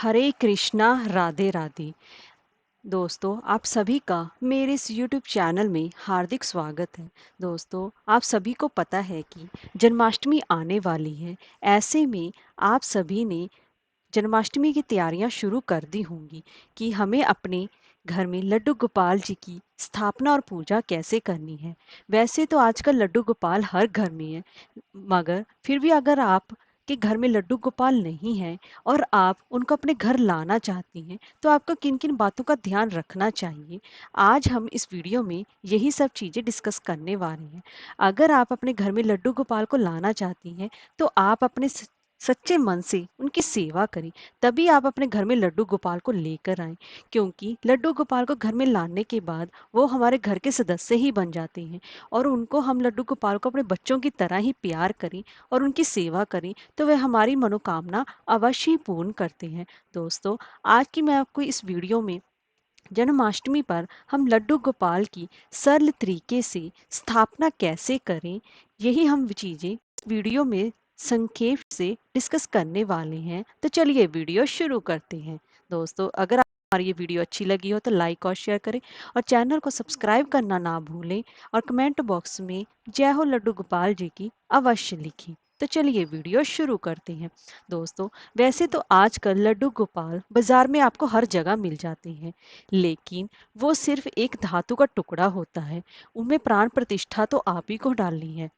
हरे कृष्णा राधे राधे। दोस्तों, आप सभी का मेरे इस YouTube चैनल में हार्दिक स्वागत है। दोस्तों, आप सभी को पता है कि जन्माष्टमी आने वाली है। ऐसे में आप सभी ने जन्माष्टमी की तैयारियां शुरू कर दी होंगी कि हमें अपने घर में लड्डू गोपाल जी की स्थापना और पूजा कैसे करनी है। वैसे तो आजकल लड्डू गोपाल हर घर में है, मगर फिर भी अगर आप के घर में लड्डू गोपाल नहीं है और आप उनको अपने घर लाना चाहती हैं, तो आपको किन किन बातों का ध्यान रखना चाहिए, आज हम इस वीडियो में यही सब चीज़ें डिस्कस करने वाले हैं। अगर आप अपने घर में लड्डू गोपाल को लाना चाहती हैं, तो आप अपने सच्चे मन से उनकी सेवा करें, तभी आप अपने घर में लड्डू गोपाल को लेकर आएं। क्योंकि लड्डू गोपाल को घर में लाने के बाद वो हमारे घर के सदस्य ही बन जाते हैं, और उनको हम लड्डू गोपाल को अपने बच्चों की तरह ही प्यार करें और उनकी सेवा करें, तो वह हमारी मनोकामना अवश्य ही पूर्ण करते हैं। दोस्तों, आज की मैं आपको इस वीडियो में जन्माष्टमी पर हम लड्डू गोपाल की सरल तरीके से स्थापना कैसे करें, यही हम चीज़ें इस वीडियो में संक्षेप से डिस्कस करने वाले हैं। तो चलिए वीडियो शुरू करते हैं। दोस्तों, अगर हमारी ये वीडियो अच्छी लगी हो तो लाइक और शेयर करें, और चैनल को सब्सक्राइब करना ना भूलें, और कमेंट बॉक्स में जय हो लड्डू गोपाल जी की अवश्य लिखें। तो चलिए वीडियो शुरू करते हैं। दोस्तों, वैसे तो आजकल लड्डू गोपाल बाजार में आपको हर जगह मिल जाते हैं, लेकिन वो सिर्फ एक धातु का टुकड़ा होता है। उनमें प्राण प्रतिष्ठा तो आप ही को डालनी है।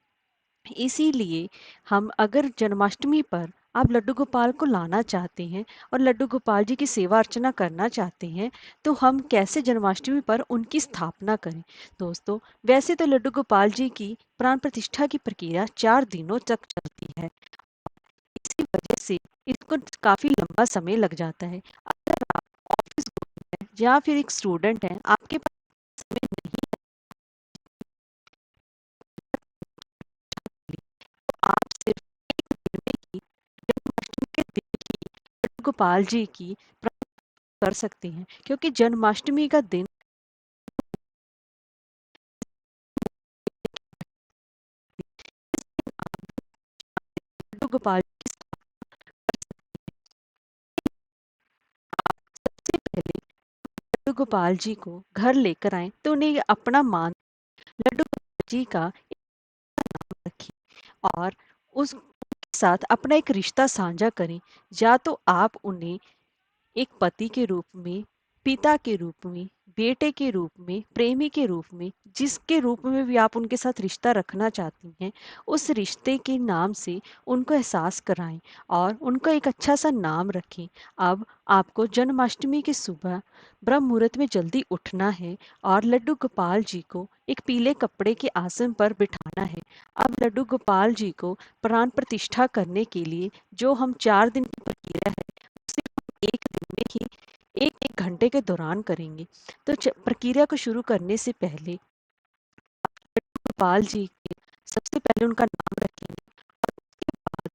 इसीलिए हम अगर जन्माष्टमी पर आप लड्डू गोपाल को लाना चाहते हैं और लड्डू गोपाल जी की सेवा अर्चना करना चाहते हैं, तो हम कैसे जन्माष्टमी पर उनकी स्थापना करें। दोस्तों, वैसे तो लड्डू गोपाल जी की प्राण प्रतिष्ठा की प्रक्रिया 4 दिनों तक चलती है। इसी वजह से इसको काफी लंबा समय लग जाता है। अगर आप ऑफिस गोइंग हैं या फिर एक स्टूडेंट हैं, आपके पास समय नहीं है, तो आप सिर्फ एक दिन में ही जन्माष्टमी के दिन ही लड्डू गोपाल जी की प्रार्थना कर सकते हैं, क्योंकि जन्माष्टमी का दिन लड्डू गोपाल जी की सबसे पहले लड्डू गोपाल जी को घर लेकर आए तो उन्हें अपना मान लड्डू गोपाल जी का रखें, और उसके साथ अपना एक रिश्ता साझा करें। या तो आप उन्हें एक पति के रूप में, पिता के रूप में, बेटे के रूप में, प्रेमी के रूप में, जिसके रूप में भी आप उनके साथ रिश्ता रखना चाहती हैं, उस रिश्ते के नाम से उनको एहसास कराएं और उनको एक अच्छा सा नाम रखें। अब आपको जन्माष्टमी की सुबह ब्रह्म मुहूर्त में जल्दी उठना है और लड्डू गोपाल जी को एक पीले कपड़े के आसन पर बिठाना है। अब लड्डू गोपाल जी को प्राण प्रतिष्ठा करने के लिए जो हम 4 दिन की प्रक्रिया है, उसे हम एक दिन में ही एक एक घंटे के दौरान करेंगे। तो प्रक्रिया को शुरू करने से पहले गोपाल जी के सबसे पहले उनका नाम रखेंगे, और उसके बाद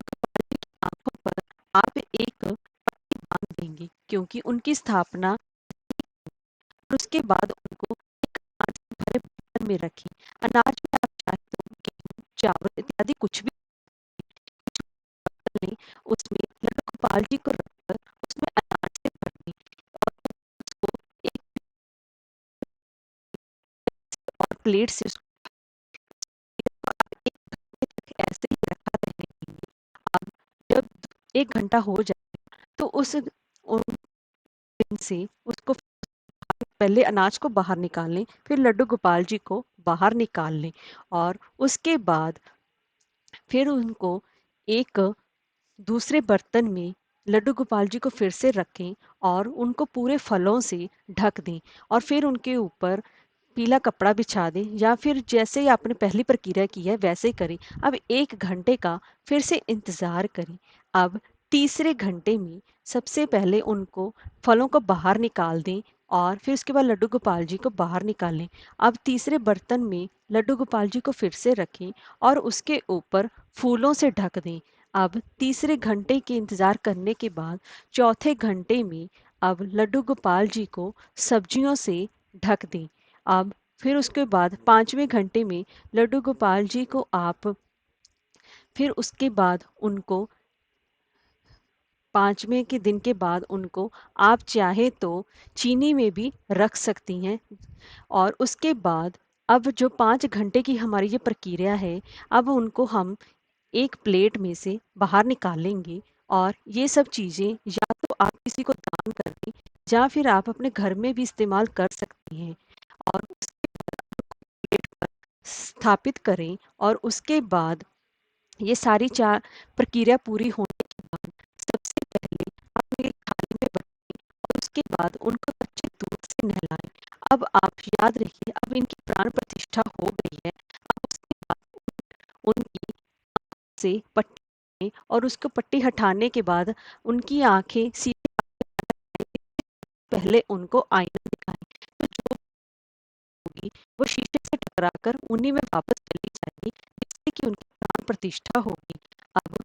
गोपाल जी की आंखों पर आप एक पट्टी बांध देंगे, क्योंकि उनकी स्थापना, और उसके बाद उनको एक अनाज के भरे बर्तन में रखें। अनाज में आप चाहे तो गेहूं, चावल इत्यादि कुछ भी लें, उसमें लड्डू गोपाल जी को रखकर उसमें अनाज से भर दें, और उसको एक और प्लेट से उसको आप एक घंटे तक ऐसे ही रखा रहने देंगे। अब जब 1 घंटा हो जाए तो उन दिन से उसको पहले अनाज को बाहर निकाल लें, फिर लड्डू गोपाल जी को बाहर निकाल लें, और उसके बाद फिर उनको एक दूसरे बर्तन में लड्डू गोपाल जी को फिर से रखें और उनको पूरे फलों से ढक दें, और फिर उनके ऊपर पीला कपड़ा बिछा दें, या फिर जैसे ही आपने पहली प्रक्रिया की है वैसे ही करें। अब 1 घंटे का फिर से इंतज़ार करें। अब तीसरे घंटे में सबसे पहले उनको फलों को बाहर निकाल दें, और फिर उसके बाद लड्डू गोपाल जी को बाहर निकाल लें। अब तीसरे बर्तन में लड्डू गोपाल जी को फिर से रखें और उसके ऊपर फूलों से ढक दें। अब तीसरे घंटे के इंतज़ार करने के बाद चौथे घंटे में अब लड्डू गोपाल जी को सब्जियों से ढक दें। अब फिर उसके बाद 5वें घंटे में लड्डू गोपाल जी को आप फिर उसके बाद उनको 5वें के दिन के बाद उनको आप चाहे तो चीनी में भी रख सकती हैं। और उसके बाद अब जो 5 घंटे की हमारी ये प्रक्रिया है, अब उनको हम एक प्लेट में से बाहर निकालेंगे और ये सब चीज़ें या तो आप किसी को दान कर दें या फिर आप अपने घर में भी इस्तेमाल कर सकती हैं। और उसके प्लेट पर स्थापित करें और उसके बाद ये सारी चा प्रक्रिया पूरी होने के बाद सबसे पहले आप एक थाली में बनाएँ और उसके बाद उनको कच्चे दूध से नहलाएँ। अब आप याद रखिए, अब इनकी प्राण प्रतिष्ठा हो गई है। अब उसके बाद उनकी से पट्टी और उसको पट्टी हटाने के बाद उनकी आँखें सीधे पहले उनको आईना दिखाएँ, तो जो होगी वो शीशे से टकराकर उन्हीं में वापस चली जाएगी, जिससे कि उनकी प्राण प्रतिष्ठा होगी। अब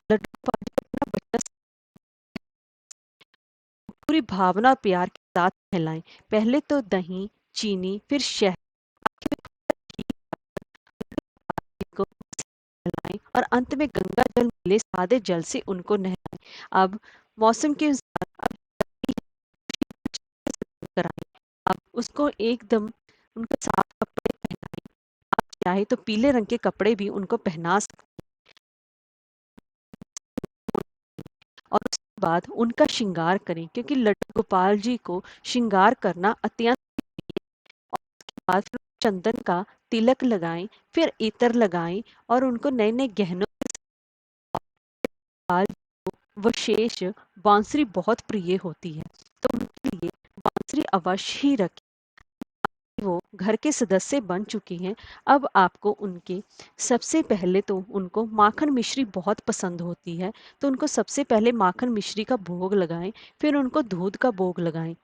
लड्डू गोपाल जी को अपना बच्चा पूरी भावना और प्यार के साथ खिलाएं। पहले तो दही, चीनी, फिर शहद, आखिर में घी को नहलाएं और अंत में गंगा जल मिले सादे जल से उनको नहलाएं। अब मौसम के अनुसार अब कराएं। अब उसको एकदम उनको साफ कपड़े पहनाएं। आप चाहे तो पीले रंग के कपड़े भी उनको पहना सकते हैं। और उसके बाद उनका श्रृंगार करें, क्योंकि लड्डू गोपाल जी को श्रृंगार करना अत्यंत बाद फिर चंदन का तिलक लगाएं, फिर इत्र लगाएं और उनको नए नए गहनों के साथ विशेष बांसुरी बहुत प्रिय होती है, तो उनके लिए बांसुरी अवश्य ही रखें। वो घर के सदस्य बन चुके हैं। अब आपको उनके सबसे पहले तो उनको माखन मिश्री बहुत पसंद होती है, तो उनको सबसे पहले माखन मिश्री का भोग लगाएं, फिर उनको दूध का भोग लगाएं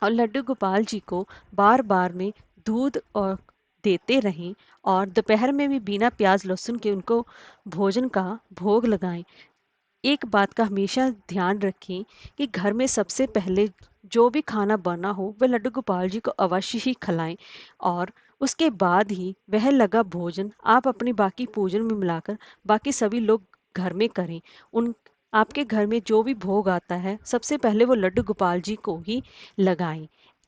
और लड्डू गोपाल जी को बार बार में दूध और देते रहें। और दोपहर में भी बिना प्याज लहसुन के उनको भोजन का भोग लगाएं। एक बात का हमेशा ध्यान रखें कि घर में सबसे पहले जो भी खाना बना हो वह लड्डू गोपाल जी को अवश्य ही खिलाएं और उसके बाद ही वह लगा भोजन आप अपनी बाकी पूजन में मिलाकर बाकी सभी लोग घर में करें। उन आपके घर में जो भी भोग आता है सबसे पहले वो लड्डू गोपाल जी को ही लगाएं।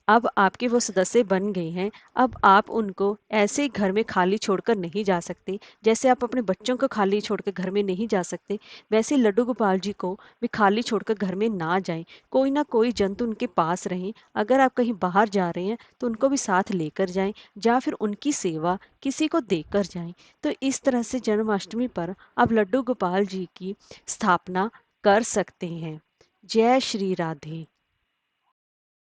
अब आपके वो सदस्य बन गए हैं। अब आप उनको ऐसे ही घर में खाली छोड़कर नहीं जा सकते। जैसे आप अपने बच्चों को खाली छोड़कर घर में नहीं जा सकते, वैसे लड्डू गोपाल जी को भी खाली छोड़कर घर में ना जाएं। कोई ना कोई जंतु उनके पास रहें। अगर आप कहीं बाहर जा रहे हैं तो उनको भी साथ लेकर जाएं या फिर उनकी सेवा किसी को देकर जाएं। तो इस तरह से जन्माष्टमी पर आप लड्डू गोपाल जी की स्थापना कर सकते हैं। जय श्री राधे।